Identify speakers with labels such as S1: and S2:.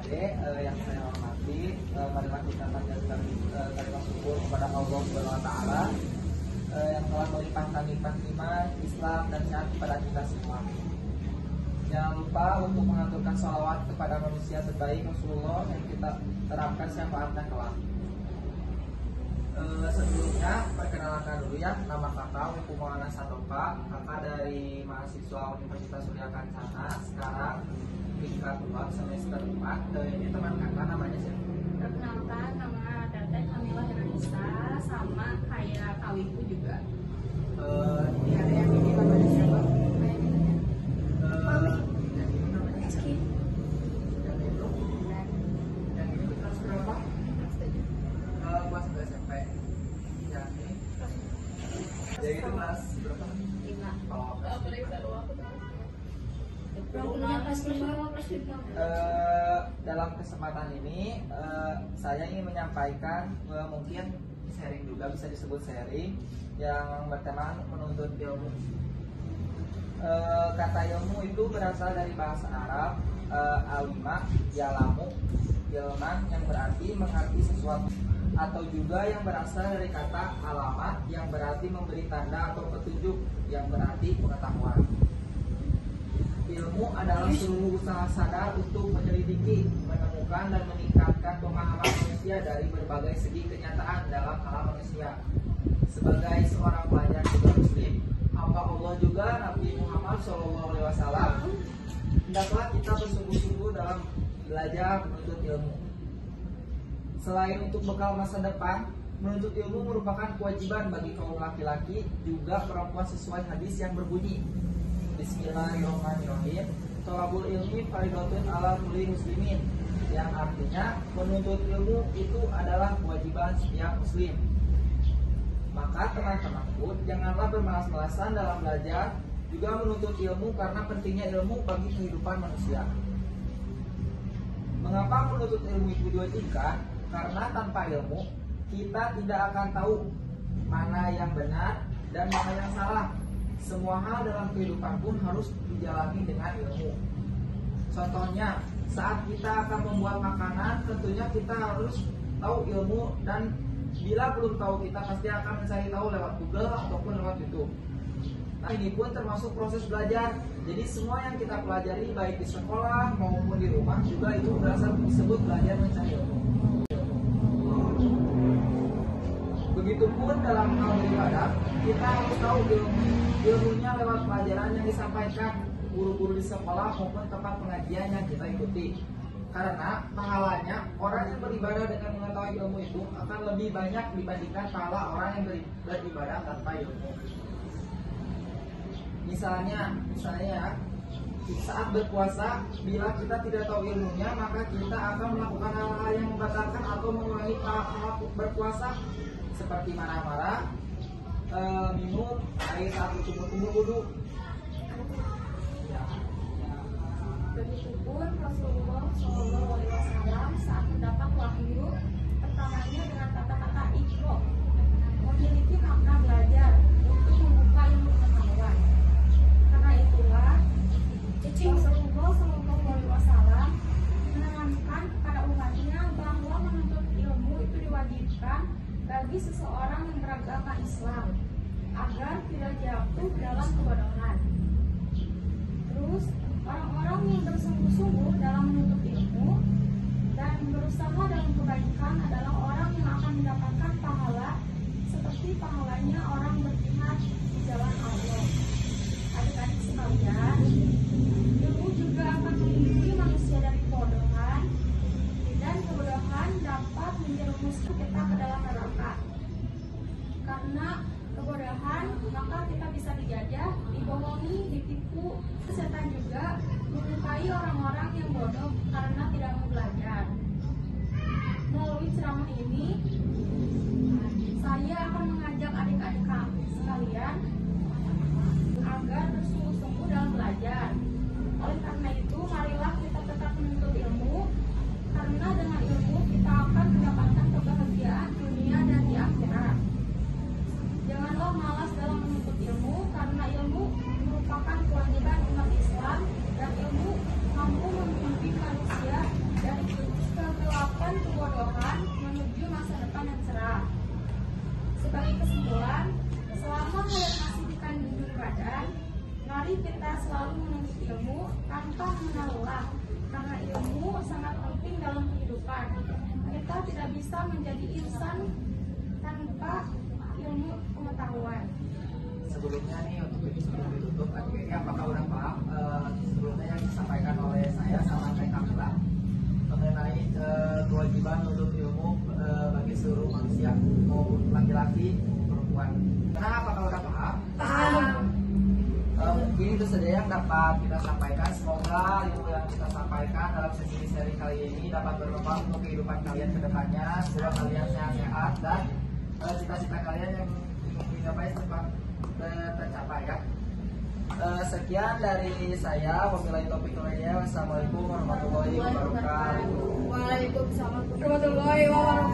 S1: adik yang saya hormati, marilah kita panjatkan kalimat syukur kepada Allah Subhanahu wa taala yang telah melimpahkan nikmat iman, Islam dan sehat kepada kita semua. Jangan lupa untuk mengaturkan sholawat kepada manusia terbaik Rasulullah yang kita terapkan syafaatnya kelak. Sebelumnya perkenalkan dulu ya, nama kakak Wiku Maulana Satopa, kakak dari mahasiswa Universitas Surya Kencana, sekarang tingkat 4 semester 4. Ini teman kakak namanya siapa?
S2: Perkenalkan, nama Teteh Kamila Heranisa, sama kayak Kak Wiku juga.
S1: Ini ada yang ini namanya siapa? Yang ini kelas berapa? Kelas SMP. Yang ini? Jadi itu kelas berapa?
S2: 5.
S1: Oh, dalam kesempatan ini saya ingin menyampaikan mungkin sharing juga, bisa disebut sharing yang bertema menuntut ilmu. Kata ilmu itu berasal dari bahasa Arab alima, yalamu, ilman yang berarti mengerti sesuatu, atau juga yang berasal dari kata alamat yang berarti memberi tanda atau petunjuk yang berarti pengetahuan. Ilmu adalah seluruh usaha sadar untuk menyelidiki, menemukan, dan meningkatkan pemahaman manusia dari berbagai segi kenyataan dalam alam manusia. Sebagai seorang pelajar juga muslim, hamba Allah juga Nabi Muhammad SAW, hendaklah kita bersungguh-sungguh dalam belajar menuntut ilmu. Selain untuk bekal masa depan, menuntut ilmu merupakan kewajiban bagi kaum laki-laki juga perempuan sesuai hadis yang berbunyi, Bismillahirrahmanirrahim, Thalabul ilmi fardhatun ala kulli muslimin, yang artinya menuntut ilmu itu adalah kewajiban setiap muslim. Maka teman-temanku, janganlah bermalas-malasan dalam belajar juga menuntut ilmu, karena pentingnya ilmu bagi kehidupan manusia. Mengapa menuntut ilmu itu diwajibkan? Karena tanpa ilmu kita tidak akan tahu mana yang benar dan mana yang salah. Semua hal dalam kehidupan pun harus dijalani dengan ilmu. Contohnya, saat kita akan membuat makanan, tentunya kita harus tahu ilmu, dan bila belum tahu kita pasti akan mencari tahu lewat Google ataupun lewat YouTube. Nah, ini pun termasuk proses belajar. Jadi semua yang kita pelajari baik di sekolah maupun di rumah juga itu berasal disebut belajar mencari ilmu. Begitupun dalam hal beribadah, kita harus tahu ilmunya lewat pelajaran yang disampaikan guru-guru di sekolah maupun tempat pengajian yang kita ikuti. Karena pahalanya orang yang beribadah dengan mengetahui ilmu itu akan lebih banyak dibandingkan pahala orang yang beribadah tanpa ilmu. Misalnya saat berpuasa, bila kita tidak tahu ilmunya, maka kita akan melakukan hal-hal yang membatalkan atau mengurangi pahala berpuasa, seperti marah-marah, minum air saat berkumur-kumur wudu.
S2: Begitupun Rasulullah SAW saat mendapat wahyu pertamanya dengan kata-kata iqra, memiliki makna belajar untuk membuka ilmu pengetahuan. Karena itulah Rasulullah SAW menekankan kepada umatnya bahwa menuntut ilmu itu diwajibkan bagi seseorang yang beragama Islam agar tidak jatuh dalam kebodohan. Terus orang-orang yang bersungguh-sungguh dalam menuntut ilmu dan berusaha dalam kebaikan adalah orang yang akan mendapatkan pahala seperti pahalanya orang berjihad di jalan Allah. Adik-adik sekalian, ilmu juga akan melindungi manusia dari kebodohan, dan kebodohan dapat menjerumuskan kita ke dalam neraka. Karena kebodohan, maka kita bisa dijajah, dibohongi, ditipu. Setan juga menyukai orang-orang yang bodoh karena tidak mau belajar. Melalui ceramah ini, saya akan mengajak adik-adik kami sekalian agar bersungguh-sungguh dalam belajar. Oleh karena itu, marilah kita tetap menuntut ilmu, karena dengan ilmu kita akan mendapatkan kebahagiaan dunia dan di akhirat. Janganlah malas dalam menuntut ilmu, karena ilmu merupakan kewajiban umat Islam, dan ilmu mampu membimbing manusia ilmu tanpa mengenal lelah, karena ilmu sangat penting dalam kehidupan. Kita tidak bisa menjadi insan tanpa ilmu pengetahuan.
S1: Sebelumnya nih untuk sebelum ditutup, ini apakah udah paham sebelumnya yang disampaikan oleh saya sama Kak Kamila mengenai kewajiban untuk ilmu bagi seluruh manusia, mau laki-laki perempuan. Nah, apakah udah paham?
S2: Paham.
S1: Mungkin itu saja yang dapat kita sampaikan. Semoga ilmu yang kita sampaikan dalam sesi seri kali ini dapat bermanfaat untuk kehidupan kalian ke depannya. Semoga kalian sehat-sehat dan cita-cita kalian yang ingin dicapai cepat tercapai ya. Sekian dari saya, wabillahi taufiq wal hidayah. Wassalamualaikum warahmatullahi wabarakatuh.
S2: Waalaikumsalam warahmatullahi wabarakatuh.